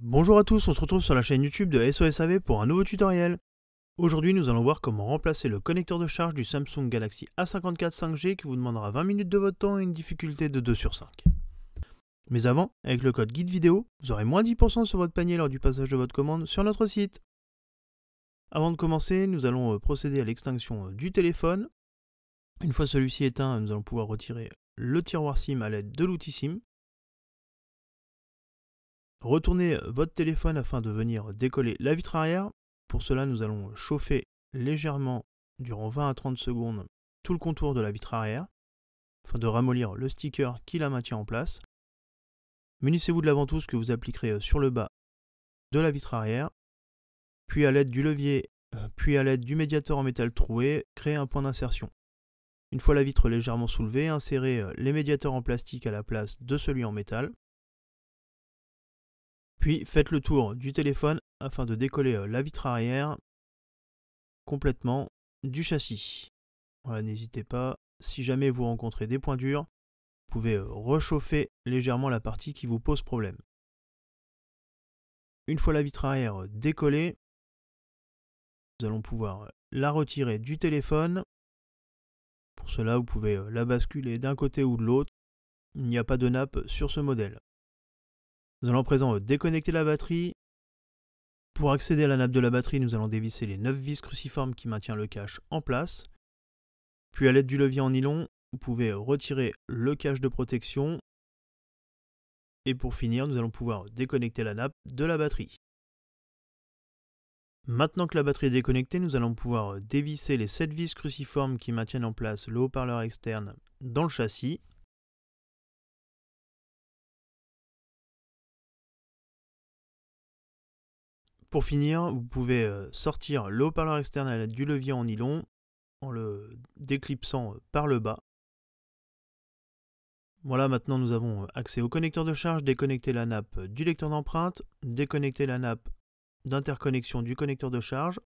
Bonjour à tous, on se retrouve sur la chaîne YouTube de SOSAV pour un nouveau tutoriel. Aujourd'hui, nous allons voir comment remplacer le connecteur de charge du Samsung Galaxy A54 5G qui vous demandera 20 minutes de votre temps et une difficulté de 2 sur 5. Mais avant, avec le code guide vidéo, vous aurez moins 10% sur votre panier lors du passage de votre commande sur notre site. Avant de commencer, nous allons procéder à l'extinction du téléphone. Une fois celui-ci éteint, nous allons pouvoir retirer le tiroir SIM à l'aide de l'outil SIM. Retournez votre téléphone afin de venir décoller la vitre arrière. Pour cela, nous allons chauffer légèrement durant 20 à 30 secondes tout le contour de la vitre arrière afin de ramollir le sticker qui la maintient en place. Munissez-vous de la ventouse que vous appliquerez sur le bas de la vitre arrière, puis à l'aide du levier, puis à l'aide du médiateur en métal troué, créez un point d'insertion. Une fois la vitre légèrement soulevée, insérez les médiateurs en plastique à la place de celui en métal. Puis faites le tour du téléphone afin de décoller la vitre arrière complètement du châssis. Voilà, n'hésitez pas, si jamais vous rencontrez des points durs, vous pouvez rechauffer légèrement la partie qui vous pose problème. Une fois la vitre arrière décollée, nous allons pouvoir la retirer du téléphone. Pour cela, vous pouvez la basculer d'un côté ou de l'autre. Il n'y a pas de nappe sur ce modèle. Nous allons à présent déconnecter la batterie. Pour accéder à la nappe de la batterie, nous allons dévisser les 9 vis cruciformes qui maintiennent le cache en place. Puis à l'aide du levier en nylon, vous pouvez retirer le cache de protection. Et pour finir, nous allons pouvoir déconnecter la nappe de la batterie. Maintenant que la batterie est déconnectée, nous allons pouvoir dévisser les 7 vis cruciformes qui maintiennent en place le haut-parleur externe dans le châssis. Pour finir, vous pouvez sortir le haut-parleur externe à l'aide du levier en nylon en le déclipsant par le bas. Voilà, maintenant nous avons accès au connecteur de charge, déconnecter la nappe du lecteur d'empreinte, déconnecter la nappe d'interconnexion du connecteur de charge.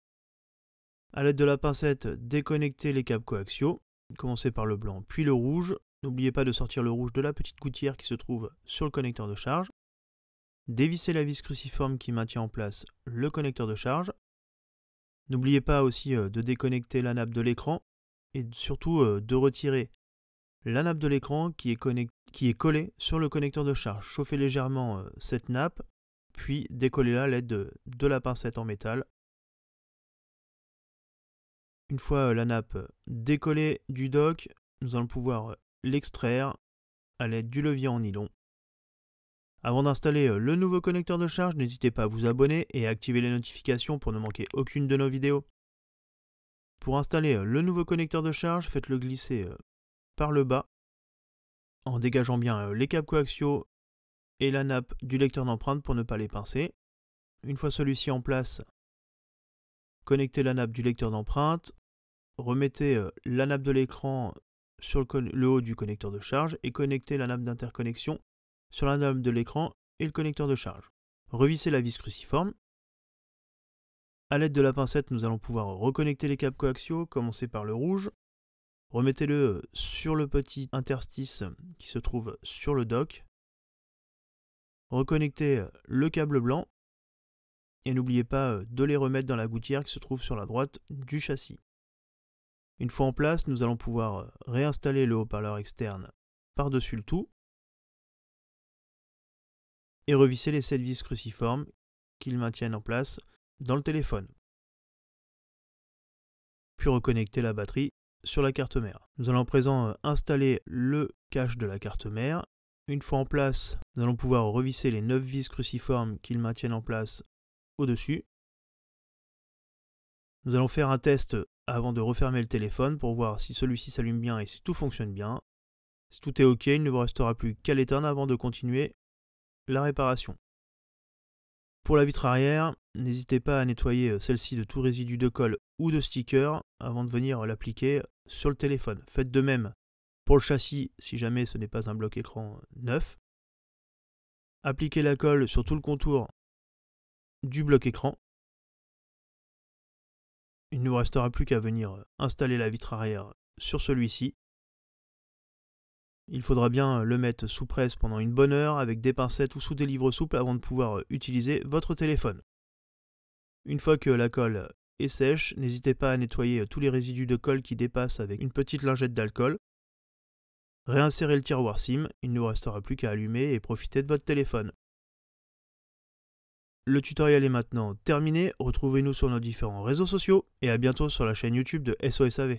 A l'aide de la pincette, déconnecter les câbles coaxiaux, commencez par le blanc puis le rouge. N'oubliez pas de sortir le rouge de la petite gouttière qui se trouve sur le connecteur de charge. Dévisser la vis cruciforme qui maintient en place le connecteur de charge. N'oubliez pas aussi de déconnecter la nappe de l'écran et surtout de retirer la nappe de l'écran qui est collée sur le connecteur de charge. Chauffez légèrement cette nappe, puis décollez-la à l'aide de la pincette en métal. Une fois la nappe décollée du dock, nous allons pouvoir l'extraire à l'aide du levier en nylon. Avant d'installer le nouveau connecteur de charge, n'hésitez pas à vous abonner et à activer les notifications pour ne manquer aucune de nos vidéos. Pour installer le nouveau connecteur de charge, faites-le glisser par le bas en dégageant bien les câbles coaxiaux et la nappe du lecteur d'empreinte pour ne pas les pincer. Une fois celui-ci en place, connectez la nappe du lecteur d'empreinte, remettez la nappe de l'écran sur le haut du connecteur de charge et connectez la nappe d'interconnexion sur la nappe de l'écran et le connecteur de charge. Revissez la vis cruciforme. A l'aide de la pincette, nous allons pouvoir reconnecter les câbles coaxiaux, commencer par le rouge. Remettez-le sur le petit interstice qui se trouve sur le dock. Reconnectez le câble blanc. Et n'oubliez pas de les remettre dans la gouttière qui se trouve sur la droite du châssis. Une fois en place, nous allons pouvoir réinstaller le haut-parleur externe par-dessus le tout. Et revisser les 7 vis cruciformes qu'ils maintiennent en place dans le téléphone. Puis reconnecter la batterie sur la carte mère. Nous allons à présent installer le cache de la carte mère. Une fois en place, nous allons pouvoir revisser les 9 vis cruciformes qu'ils maintiennent en place au-dessus. Nous allons faire un test avant de refermer le téléphone pour voir si celui-ci s'allume bien et si tout fonctionne bien. Si tout est OK, il ne vous restera plus qu'à l'éteindre avant de continuer la réparation. Pour la vitre arrière, n'hésitez pas à nettoyer celle-ci de tout résidu de colle ou de sticker avant de venir l'appliquer sur le téléphone. Faites de même pour le châssis si jamais ce n'est pas un bloc écran neuf. Appliquez la colle sur tout le contour du bloc écran. Il ne vous restera plus qu'à venir installer la vitre arrière sur celui-ci. Il faudra bien le mettre sous presse pendant une bonne heure avec des pincettes ou sous des livres souples avant de pouvoir utiliser votre téléphone. Une fois que la colle est sèche, n'hésitez pas à nettoyer tous les résidus de colle qui dépassent avec une petite lingette d'alcool. Réinsérez le tiroir SIM, il ne vous restera plus qu'à allumer et profiter de votre téléphone. Le tutoriel est maintenant terminé, retrouvez-nous sur nos différents réseaux sociaux et à bientôt sur la chaîne YouTube de SOS AV.